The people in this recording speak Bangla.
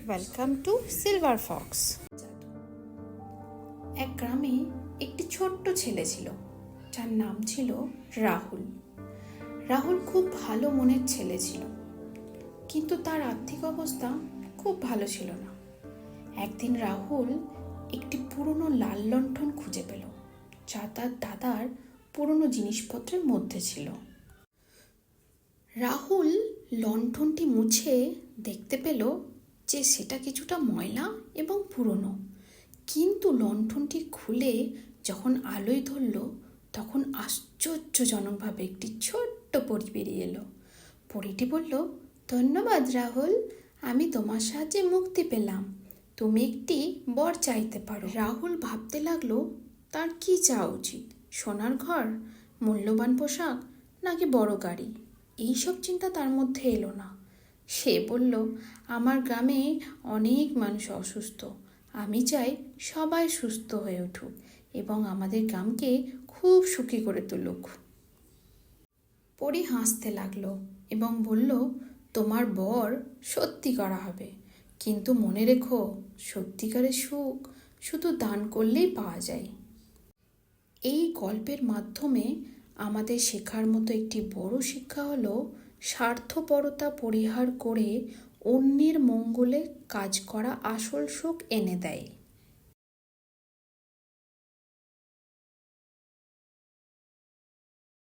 Welcome to silver Fox. এক গ্রামে একটি ছোট্ট ছেলে ছিল, যার নাম ছিল রাহুল। রাহুল খুব ভালো মনের ছেলে ছিল, কিন্তু তার আর্থিক অবস্থা খুব ভালো ছিল না। একদিন রাহুল একটি পুরনো লাল লণ্ঠন খুঁজে পেল, যা তার দাদার পুরনো জিনিসপত্রের মধ্যে ছিল। রাহুল লণ্ঠনটি মুছে দেখতে পেল যে সেটা কিছুটা ময়লা এবং পুরনো, কিন্তু লণ্ঠনটি খুলে যখন আলোয় ধরল তখন আশ্চর্যজনকভাবে একটি ছোট্ট পরী বেরিয়ে এলো। পরীটি বলল, ধন্যবাদ রাহুল, আমি তোমার সাহায্যে মুক্তি পেলাম। তুমি একটি বর চাইতে পারো। রাহুল ভাবতে লাগলো তার কি চাওয়া উচিত, সোনার ঘর, মূল্যবান পোশাক নাকি বড় গাড়ি। এইসব চিন্তা তার মধ্যে এলো না। সে বলল, আমার গ্রামে অনেক মানুষ অসুস্থ, আমি চাই সবাই সুস্থ হয়ে উঠুক এবং আমাদের গ্রামকে খুব সুখী করে তুলুক। পরী হাসতে লাগলো এবং বলল, তোমার বর সত্যি করা হবে, কিন্তু মনে রেখো সত্যিকারের সুখ শুধু দান করলেই পাওয়া যায়। এই গল্পের মাধ্যমে আমাদের শেখার মতো একটি বড় শিক্ষা হলো, স্বার্থপরতা পরিহার করে অন্যের মঙ্গলে কাজ করা আসল সুখ এনে দেয়।